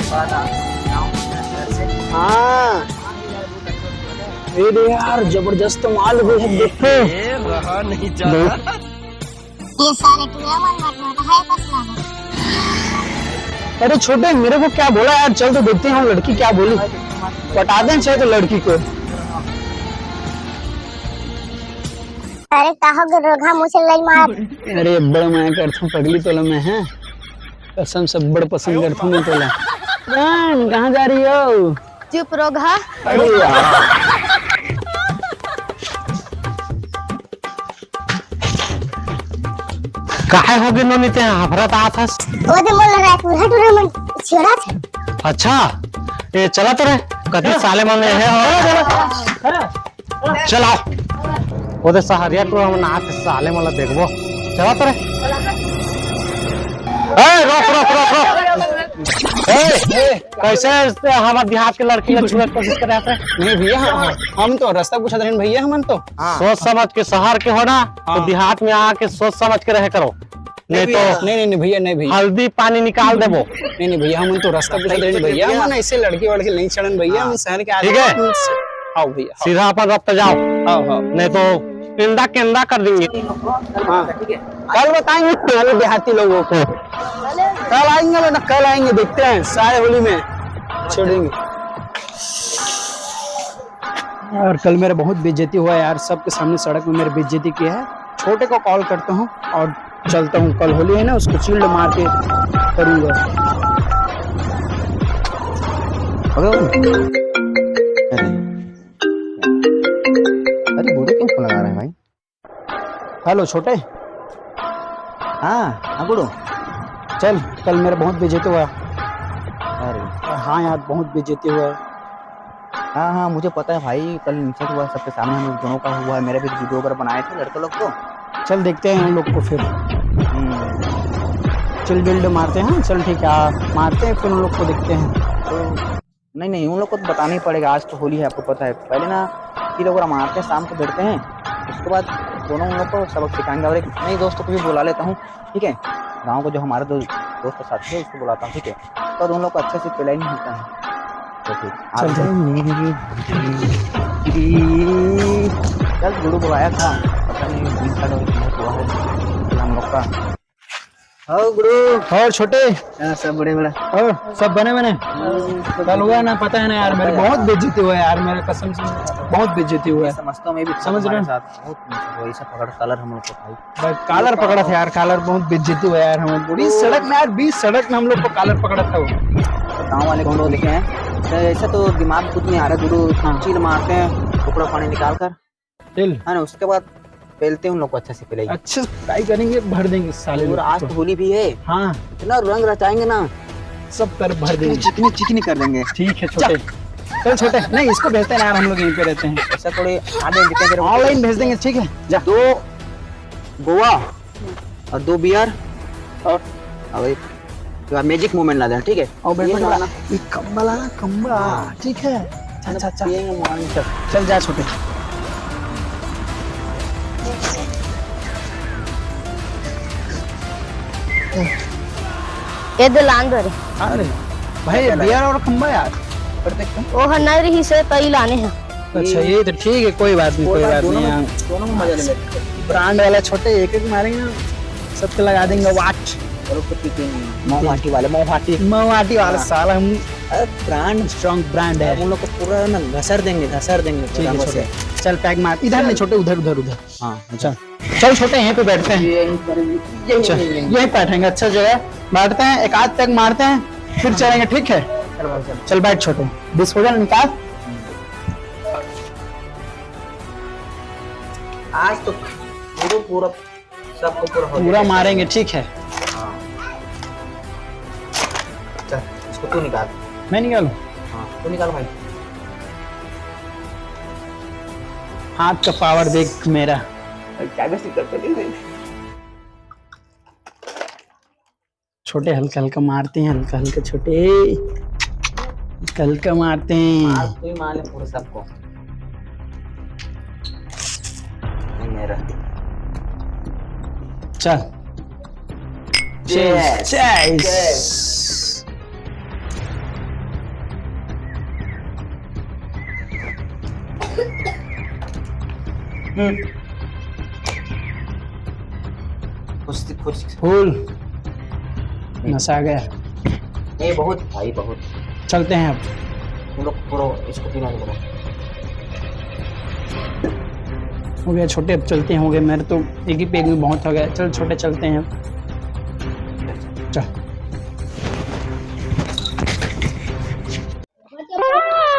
हाँ अरे यार जबरदस्त माल भी है देखो। रहा नहीं जाता। ये सारे टूरा माल बांटना है कसला है। अरे छोटे मेरे को क्या बोला यार, चल तो देखते हैं लड़की क्या बोली, बता दें चाहे तो लड़की को। अरे कहो रोगा मुझे लई मार। अरे बड़ा मैं करता हूँ पगली तोला मैं है, कसम से बड़ पसंद करता हूँ मैं तोला। कहाँ जा रही हो? चुप रोगा। अरे यार काहे हो गए नोनीते हफरत आथस। ओदे मोल लगा टूरा टूरा मन छोड़ा छ। अच्छा ये चला तो रे कति साले मन है हो। चलाओ ओदे सहरिया टूरा मन आथ साले मन देखबो। चला तो रे। ए रोक रोक रोक रोक। ए कैसे हमारे देहात के लड़की को छुए कोशिश कर रहे थे? नहीं भैया हम तो रास्ता पूछा था भैया, हम तो सोच समझ के शहर के हो ना तो देहात में आके सोच समझ के रहे करो, नहीं तो नहीं भैया, नहीं भैया, हल्दी पानी निकाल देबो। नहीं भैया हम तो रास्ता पूछा था भैया, हम ऐसे लड़की वड़के नहीं चढ़न भैया, हम शहर के आदमी। ठीक है आओ भैया सीधा अपन रब पे जाओ, आओ नहीं तो इंदा केंदा कर देंगे। कल बताएंगे हमारे देहाती लोगों को, कल आएंगे बेटा, कल आएंगे, देखते हैं सारे होली में छोड़ेंगे। और कल मेरा बहुत बेइज्जती हुआ यार, सबके सामने सड़क में मेरी बेइज्जती की है। छोटे को कॉल करता हूँ और चलता हूँ, कल होली है ना, उसको चिल्ड मार के करूंगा। अरे बूढ़े क्यों फोन लगा रहे हैं भाई? हेलो छोटे। हाँ बूढ़ो चल कल मेरा बहुत बेइज्जती हुआ। अरे हाँ यार बहुत बेइज्जती हुआ। हाँ मुझे पता है भाई, कल इंसल्ट हुआ सबके सामने, हम लोग दोनों का हुआ है। मेरे भी वीडियो वगैरह बनाए थे लड़के लोग तो। चल देखते हैं हम लोग को फिर चिल बिल्ड मारते हैं। चल ठीक है मारते हैं फिर उन लोग को देखते हैं। तो नहीं उन लोग को तो बताना ही पड़ेगा, आज तो होली है आपको पता है। पहले ना तीन लोग मारते हैं, शाम को बैठते हैं, उसके बाद दोनों उन लोग को सबक सिखाएंगे। और एक नई दोस्तों को भी बुला लेता हूँ, ठीक है, गाँव को जो हमारे दोस्त साथी है उसको बुलाता हूँ, ठीक है, तो उन लोग को अच्छे से पिलाई नहीं होता है। तो चल गुरु बुलाया था, पता नहीं 20 साल हुआ है हम लोग का। हाँ गुरु और छोटे सब बड़े बड़ा और सब बने बने कल हुआ ना, पता है ना यार, मेरे बहुत बेइज्जती हुआ यार, मेरे कसम से बहुत बेइज्जती हुआ है। समझता हूँ मैं भी, समझ रहे हैं बहुत वैसा पकड़ कलर हम लोग को भाई कालर पकड़ा था यार, कालर बहुत बेइज्जती हुआ यार हमें। पूरी सड़क में यार, 20 सड़क में हम लोग को कालर पकड़ा था वो। गाँव वाले को लोग देखे हैं तो ऐसा तो दिमाग कुछ नहीं आ रहा गुरु। चील मारते हैं टुकड़ा पानी निकाल कर, है ना, उसके बाद पहलते हैं उन लोग को अच्छे से पिलाइए। अच्छे ट्राई करेंगे, भर देंगे साले लोग। आज तो होली भी है, हाँ इतना रंग रचाएंगे ना, सब तरफ भर देंगे, चिकनी कर देंगे। ठीक है छोटे। चल छोटे, नहीं इसको भेजते हैं यार, हम लोग यहीं पे रहते हैं। ऐसा थोड़े आधे ऑनलाइन भेज देंगे, ठीक है। जा 2 गोवा और 2 बियर और मैजिक मोमेंट ला देना, ठीक है। और कंबल आना, कंबल, ठीक है। चल जा छोटे। ये दुलान दो रे। अरे भाई बियर और खंबा यार, ओ हन्नरी ही से कई लाने हैं। अच्छा ये तो ठीक है, कोई बात नहीं, कोई बात नहीं। दोनों में मजा लेंगे। ब्रांड वाला छोटे एक एक मारेंगे ना, सबके लगा देंगे वाच। मौहाटी वाले साला हम ब्रांड स्ट्रॉन्ग ब्रांड है, उन लोग को पूरा ना घसर देंगे। ठीक है छोटे। चल पैक मार, इधर नहीं छोटे, उधर उधर उधर। हाँ चल छोटे यहीं पे बैठते हैं, यहीं बैठेंगे, अच्छा जगह बैठते हैं, एक आध पैक मारते हैं फिर चलेंगे, ठीक है। चल बैठ छोटे, डिस्पोजल निकाल। आज तो पूरा सबको पूरा मारेंगे, ठीक है। चल इसको तू निकाल। मैं निकालूं? हाँ तू निकाल भाई। हाथ का पावर देख मेरा। छोटे हल्का हल्का मारते हैं, हल्का हल्का छोटे हल्का मारते हैं। आज तू ही मार ले पूरा सबको। मेरा चल चेस। खुश फूल नशा आ गया। ये बहुत भाई बहुत। चलते हैं अब। तुम लोग पूरा इसको पीना दो। हो गया छोटे, अब चलते हैं। हो गए मेरे तो एक ही पेग में बहुत हो गया। चल छोटे चलते हैं अब। चल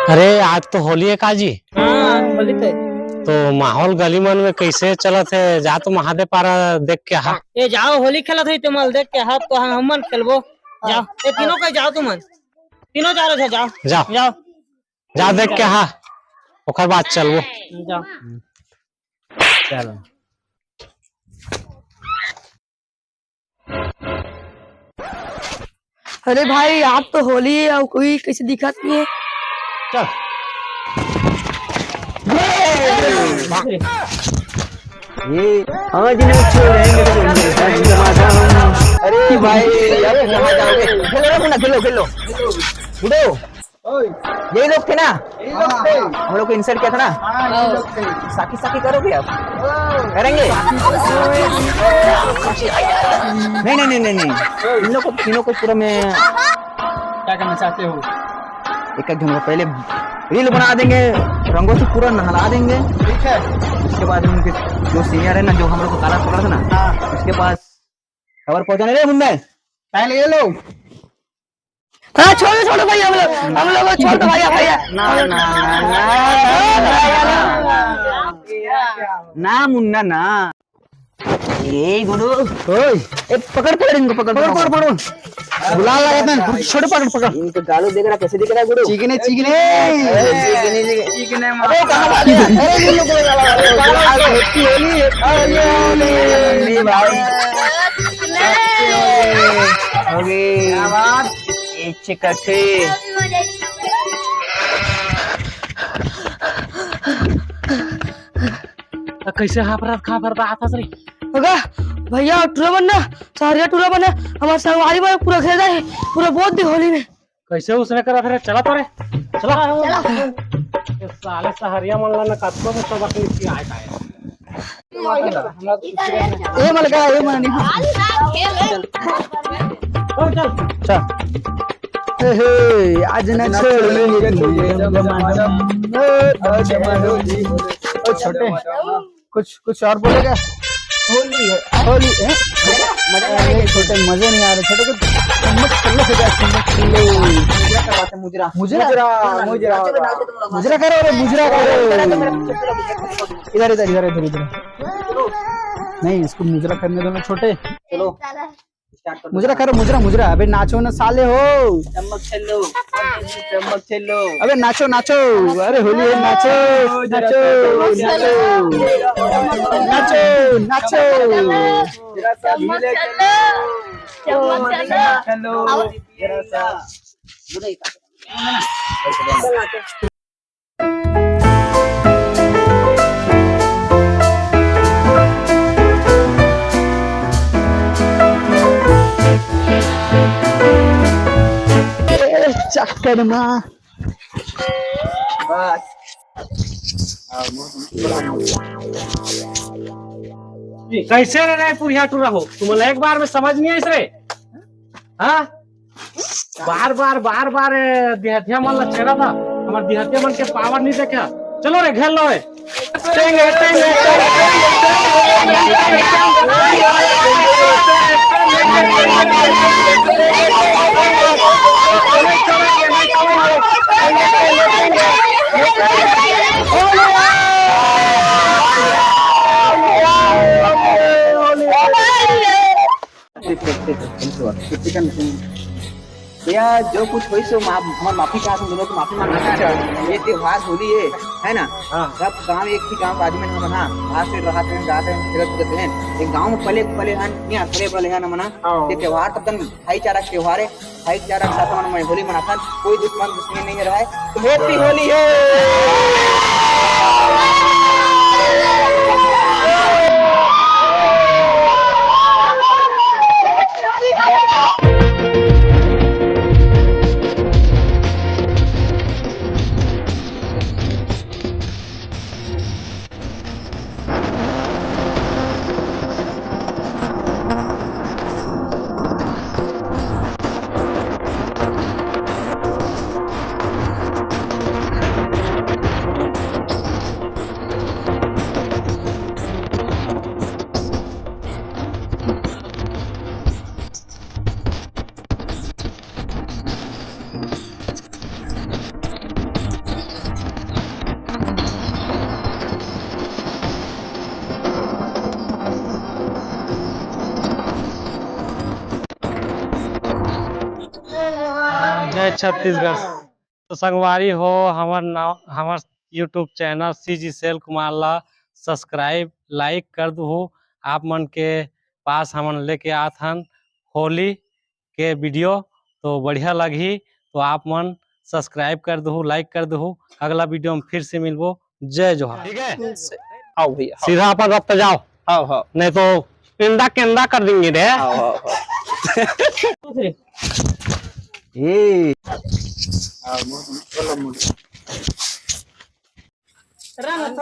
अरे आज तो होली है काजी। होली तो माहौल गली मन में कैसे चलत है? जा तो महादेव पारा देख के हा। ए जाओ होली खेलत है तुमल देख के हाथ तो हमन खेलबो। जाओ ए तीनों के जाओ तुमन तीनों जा रहे थे। जाओ जाओ जाओ जा देख के हा, ओकर बाद चलबो। जाओ। चलो अरे भाई आप तो होली है और कोई कैसे दिखत नहीं है। चल। ये आज नहीं छोड़ेंगे अरे भाई अब कहाँ जाओगे? खेलो ना मुन्ना, खेलो खेलो बुढ़ो। यही लोग थे ना? हम लोग को इंसल्ट किया था ना? साकी साकी करोगे आप? करेंगे? नहीं नहीं नहीं नहीं नहीं, इन लोग को तीनों को पूरा में क्या करना चाहते हो? एक एक घंटा पहले रील बना देंगे, रंगों से पूरा नहला देंगे। ठीक है। उसके बाद उनके जो सीनियर है ना, जो हम लोग को काला पकड़ा था ना, उसके पास खबर पहुंचाने रे मुन्ना। पहले ये लो। हाँ छोड़ो छोड़ो भाई, हम लोग छोड़ दो भैया भैया। ना मुन्ना ना, ये गुरु ए पकड़ इनको, पकड़ बुला लगा था। छोटे पकड़ इनको गालू देख रहा, कैसे दिख रहा है गुरु? चीकने अरे कहाँ भाग गया? अरे भाई हो गई इकट्ठे। कैसे हाफरत खाफरत आता रे? होगा भैया टूरा बनना, सारिया टूरा बना हमारे संगवारी में पूरा खेल है, पूरा बहुत दी होली में। कैसे उसने करा था रे? चला तो रे, चला ये साले सहरिया मन ला कतको में सबक लिखी आए काए। ये मलका ये मनी चल हे आज न छोड़ेंगे ओ छोटे। कुछ और बोलेगा? होली है, होली है। छोटे मजे नहीं आ रहे। छोटे कुछ मुजरा करो रे, मुजरा करो। इधर इधर इधर इधर इधर नहीं, इसको मुजरा करने दो ना छोटे। चलो मुजरा करो, मुजरा। अबे नाचो ना साले हो। चम्मच खेलो। अबे नाचो नाचो। अरे होली है, नाचो नाचो नाचो नाचो चक्कर माँ कैसे रे पुरिया टूरा हो? तुम एक बार में समझ नहीं है रे? हाँ बार बार देहतिया मन ला छेड़ा था। हमारे देहतिया मन के पावर नहीं देखा। चलो रे घेर लो रे। भैया जो कुछ हुई सो हम माफी चाहते हैं, दोनों को माफी मांगना चाहते हैं। ये त्योहार होली है ना? सब गांव एक ही गांव आदमी ने मना हाथ से राहत में जाते हैं, खेलत कूदते हैं। एक गांव में पले हैं ना मना। ये त्योहार तब तक भाईचारा त्योहार है, भाईचारा के साथ मन होली मनाता है। कोई दुश्मन नहीं रहा है। तो हैप्पी होली है। छत्तीसगढ़। तो संगवारी हो हमार नाम हमार यूट्यूब चैनल CG सेल कुमार ला सब्सक्राइब लाइक कर दू। आप मन के पास हमन लेके आत हन होली के वीडियो, तो बढ़िया लगी तो आप मन सब्सक्राइब कर दू, लाइक कर दू। अगला वीडियो में फिर से मिलबो। जय जोहार। ठीक है, आओ भैया, सीधा अपन रफ्त जाओ, आओ आओ नहीं तो इंदा केंदा कर देंगे रे। आओ। दूसरे ए रन